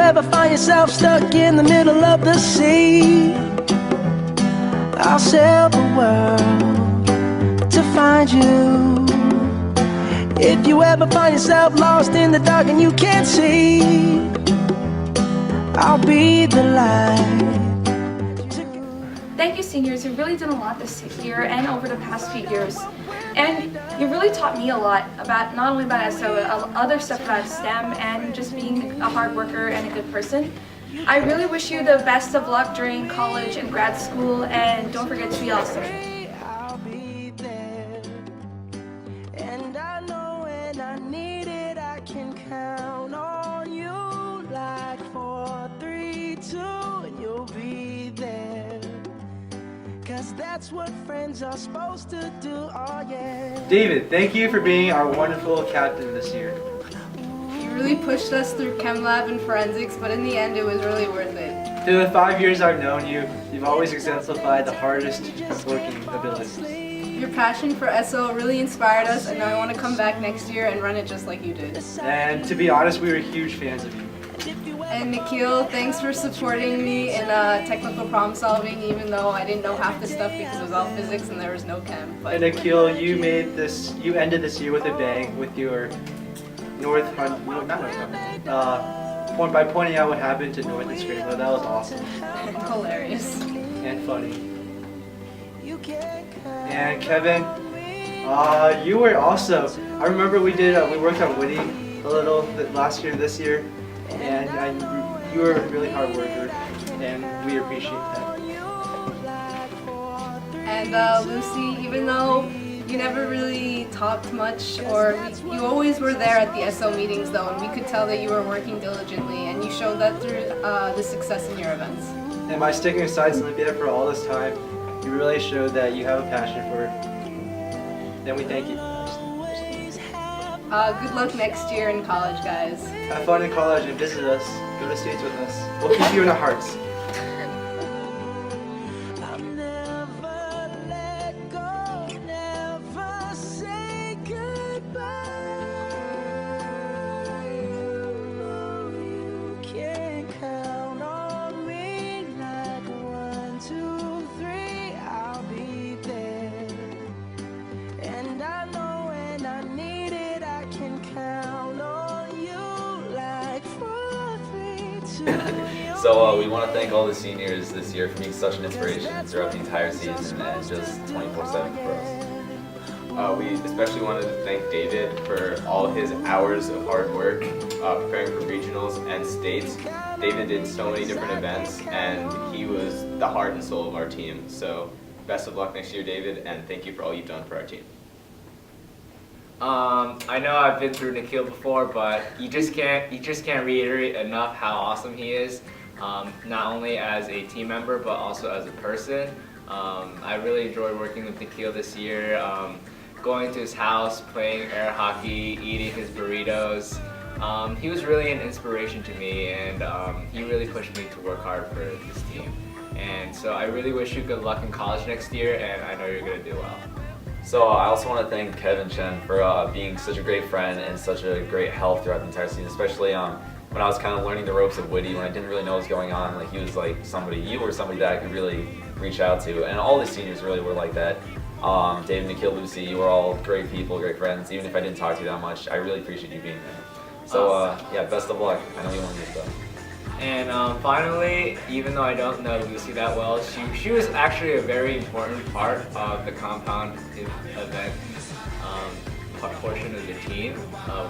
ever find yourself stuck in the middle of the sea, I'll sail the world to find you. If you ever find yourself lost in the dark and you can't see, I'll be the light. Thank you, seniors. You've really done a lot this year and over the past few years. And you really taught me a lot about, not only about SO, but other stuff about STEM and just being a hard worker and a good person. I really wish you the best of luck during college and grad school, and don't forget to be awesome. I'll be there, and I know when I need it, I can count on you. Like 4, 3, 2, and you'll be there. 'Cause that's what friends are supposed to do, oh yeah. David, thank you for being our wonderful captain this year. You really pushed us through chem lab and forensics, but in the end it was really worth it. Through the 5 years I've known you, you've always exemplified the hardest working abilities. Your passion for SO really inspired us, and I want to come back next year and run it just like you did. And to be honest, we were huge fans of you. And Nikhil, thanks for supporting me in technical problem solving, even though I didn't know half the stuff because it was all physics and there was no chem. But And Nikhil, you ended this year with a bang with your by pointing out what happened to North and Scramble. That was awesome. hilarious. And funny. And Kevin, you were also, I remember we worked on Woody a little bit last year, this year, and you were a really hard worker, and we appreciate that. And Lucy, even though you never really talked much, you always were there at the SO meetings though, and we could tell that you were working diligently, and you showed that through the success in your events. And by sticking aside Olympiad for all this time, you really showed that you have a passion for it. And we thank you. Good luck next year in college, guys. Have fun in college and visit us. Go to States with us. We'll keep you in our hearts. I'll never let go, never say goodbye. You can count on me like 1, 2, 3. I'll be there, and I know when I need it, I can count on you like 4, 3, 2. So we want to thank all the seniors this year for being such an inspiration throughout the entire season and just 24/7 for us. We especially wanted to thank David for all his hours of hard work preparing for regionals and states. David did so many different events, and he was the heart and soul of our team. So best of luck next year, David, and thank you for all you've done for our team. I know I've been through Nikhil before, but you just can't reiterate enough how awesome he is, not only as a team member but also as a person. I really enjoyed working with Nikhil this year, going to his house, playing air hockey, eating his burritos. He was really an inspiration to me, and he really pushed me to work hard for this team. And so I really wish you good luck in college next year, and I know you're going to do well. So I also want to thank Kevin Chen for being such a great friend and such a great help throughout the entire season, especially when I was kind of learning the ropes of Woody, when I didn't really know what was going on. Like, he was like you were somebody that I could really reach out to, and all the seniors really were like that. Dave, Nikhil, Lucy, you were all great people, great friends. Even if I didn't talk to you that much, I really appreciate you being there. So yeah, best of luck. I know you want to do stuff. And finally, even though I don't know Lucy that well, she was actually a very important part of the compound event portion of the team.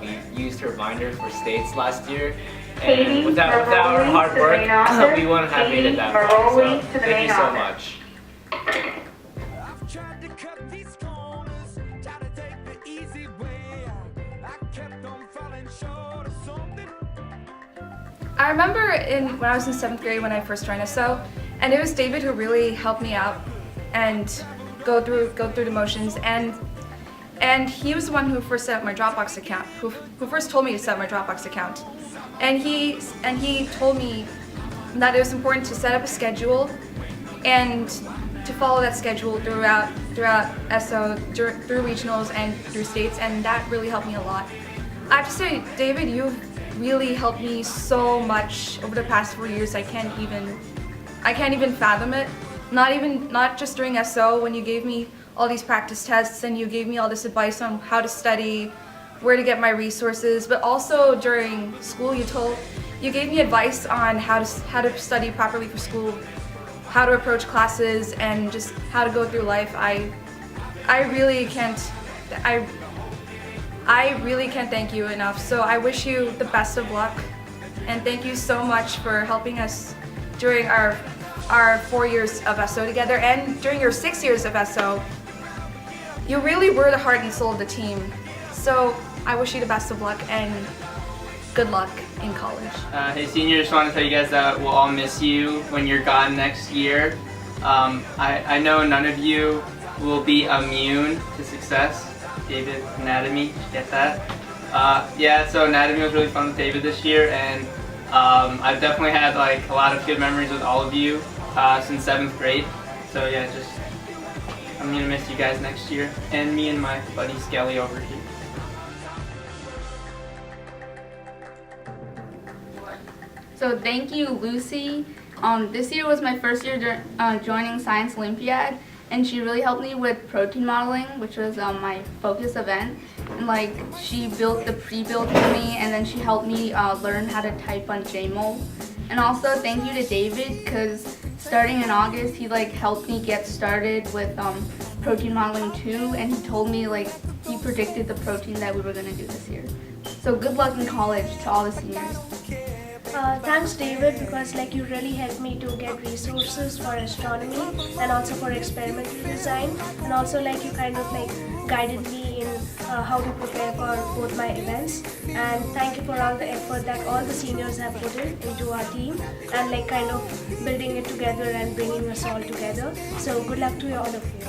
We used her binder for states last year, and without her hard work, we wouldn't have made it that far. So thank you so much. I remember when I was in 7th grade when I first joined SO, and it was David who really helped me out and go through the motions, and he was the one who first set up my Dropbox account, who first told me to set up my Dropbox account, and he told me that it was important to set up a schedule and to follow that schedule throughout SO, through regionals and through states, and that really helped me a lot. I have to say, David, you've really helped me so much over the past 4 years. I can't even fathom it. Not just during SO when you gave me all these practice tests and you gave me all this advice on how to study, where to get my resources, but also during school you gave me advice on how to study properly for school, how to approach classes, and just how to go through life. I really can't thank you enough. So I wish you the best of luck, and thank you so much for helping us during our 4 years of SO together and during your 6 years of SO. You really were the heart and soul of the team. So I wish you the best of luck and good luck in college. Hey seniors, just want to tell you guys that we'll all miss you when you're gone next year. I know none of you will be immune to success. David, anatomy, did you get that? Yeah, so anatomy was really fun with David this year, and I've definitely had like a lot of good memories with all of you since 7th grade. So yeah, I'm gonna miss you guys next year, and me and my buddy Skelly over here. So thank you, Lucy. This year was my first year joining Science Olympiad, and she really helped me with protein modeling, which was my focus event. And like she built the pre-build for me, and then she helped me learn how to type on JMOL. And also thank you to David, because starting in August he like helped me get started with protein modeling too, and he told me like he predicted the protein that we were gonna do this year. So good luck in college to all the seniors. Thanks David, because like you really helped me to get resources for astronomy and also for experimental design, and also like you kind of like guided me in how to prepare for both my events. And thank you for all the effort that all the seniors have put into our team and like kind of building it together and bringing us all together. So good luck to all of you.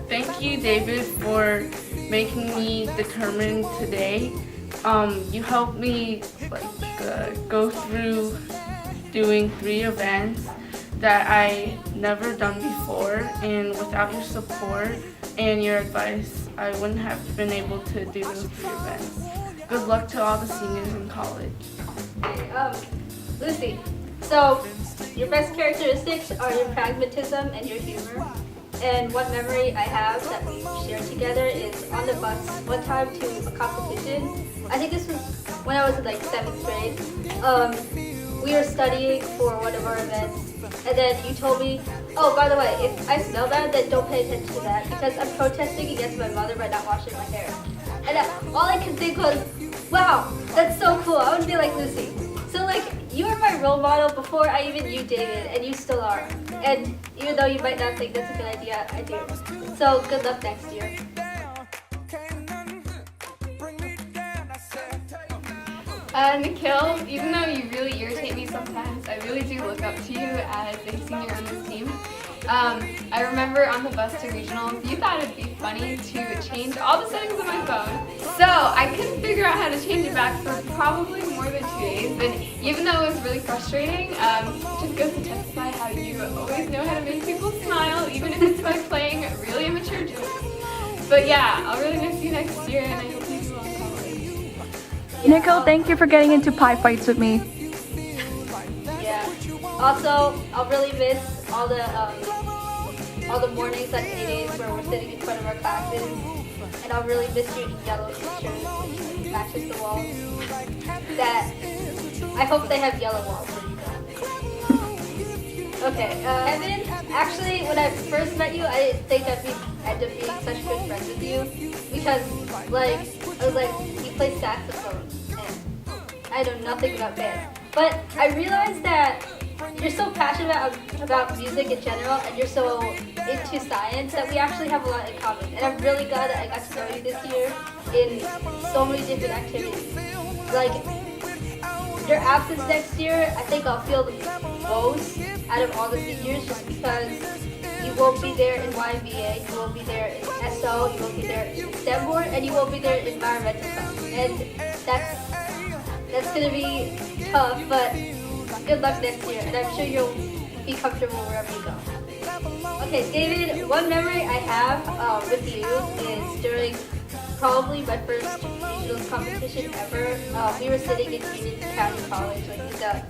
Thank you, David, for making me determined today. You helped me go through doing 3 events that I never done before, and without your support and your advice, I wouldn't have been able to do those 3 events. Good luck to all the seniors in college. Lucy, so your best characteristics are your pragmatism and your humor. And one memory I have that we shared together is on the bus one time to a competition. I think this was when I was in like 7th grade. We were studying for one of our events, and then you told me, oh, by the way, if I smell that, then don't pay attention to that, because I'm protesting against my mother by not washing my hair. And all I could think was, wow, that's so cool. I want to be like Lucy. So like, you were my role model before I even knew David, and you still are. And even though you might not think that's a good idea, I do. So good luck next year. Nikhil, even though you really irritate me sometimes, I really do look up to you as a senior on this team. I remember on the bus to regionals, you thought it'd be funny to change all the settings on my phone. So I couldn't figure out how to change it back for probably more than 2 days. And even though it was really frustrating, it just goes to testify how you always know how to make people smile, even if it's by playing really immature jokes. But yeah, I'll really miss you next year, and I hope you do well in college. Nikhil, thank you for getting into pie fights with me. Yeah. Also, I'll really miss all the mornings at 8 a.m. where we're sitting in front of our classes, and I'll really miss your yellow t-shirt which matches the walls. That I hope they have yellow walls. Okay, Evan. Actually, when I first met you, I didn't think I'd end up being such good friends with you, because like I was like, you play saxophone, and I know nothing about band. But I realized that you're so passionate about music in general, and you're so into science that we actually have a lot in common. And I'm really glad that I got to know you this year in so many different activities. Like, your absence next year, I think I'll feel the most out of all the seniors, just because you won't be there in YMBA, you won't be there in SO, you won't be there in STEM board, and you won't be there in environmental science. And that's gonna be tough, but good luck next year, and I'm sure you'll be comfortable wherever you go. Okay, David, one memory I have with you is during probably my first regionals competition ever. We were sitting in Union County College, like in the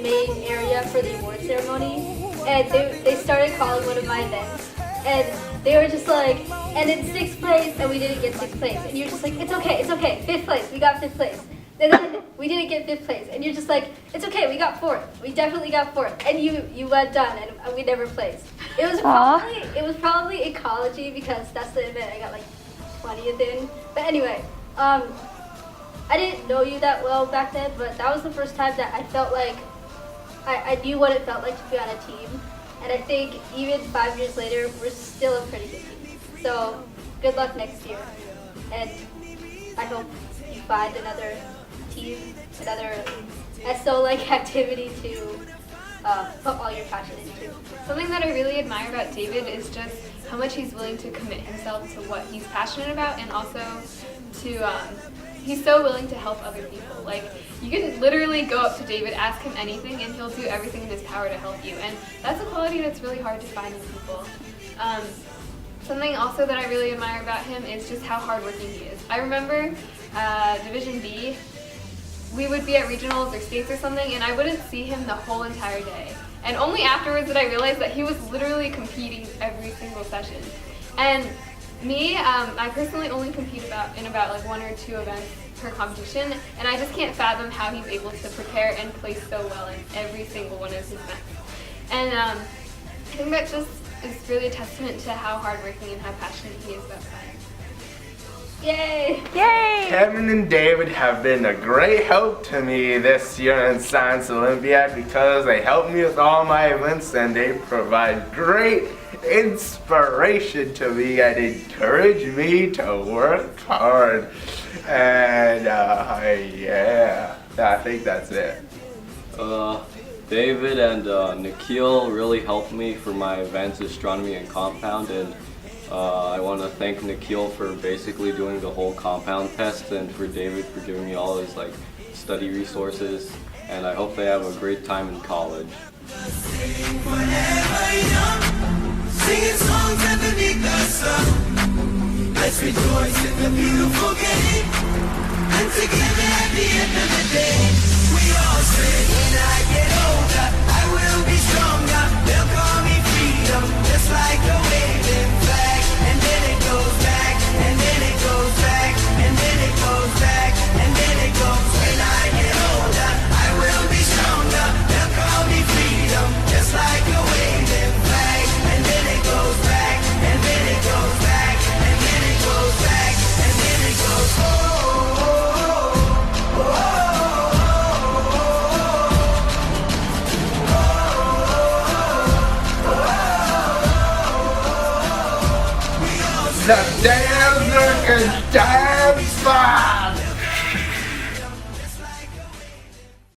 main area for the award ceremony, and they started calling one of my events, and they were just like, and it's 6th place, and we didn't get 6th place, and you're just like, it's okay, 5th place, we got 5th place. And then we didn't get 5th place, and you're just like, it's okay, we got 4th. We definitely got 4th, and you went done, and we never placed. It was probably ecology because that's the event I got like 20th in. But anyway, I didn't know you that well back then, but that was the first time that I felt like I knew what it felt like to be on a team. And I think even 5 years later, we're still a pretty good team. So good luck next year, and I hope you find another team, another SO-like activity to put all your passion into. Something that I really admire about David is just how much he's willing to commit himself to what he's passionate about, and also to he's so willing to help other people. Like, you can literally go up to David, ask him anything, and he'll do everything in his power to help you. And that's a quality that's really hard to find in people. Something also that I really admire about him is just how hardworking he is. I remember Division B, we would be at regionals or states or something, and I wouldn't see him the whole entire day. And only afterwards did I realize that he was literally competing every single session. And me, I personally only compete in about like 1 or 2 events per competition, and I just can't fathom how he's able to prepare and place so well in every single one of his events. And I think that just is really a testament to how hardworking and how passionate he is about science. Yay! Yay! Kevin and David have been a great help to me this year in Science Olympiad because they help me with all my events and they provide great inspiration to me and encourage me to work hard. And yeah, I think that's it. David and Nikhil really helped me for my events, astronomy and compound, and I want to thank Nikhil for basically doing the whole compound test, and for David for giving me all his like study resources, and I hope they have a great time in college. Singing songs underneath the sun. Let's rejoice in the beautiful game. And together at the end of the day, we all say, when I get older, I will be stronger. They'll call me freedom, just like a waving flag. And then it goes back, and then it goes back, and then it goes back, and then it goes. When I get older, I will be stronger. They'll call me freedom, just like a waving flag. And then it goes back, and then it goes back, and then it goes back, and then it goes. Oh, oh, oh, oh, oh. The dancer can dance.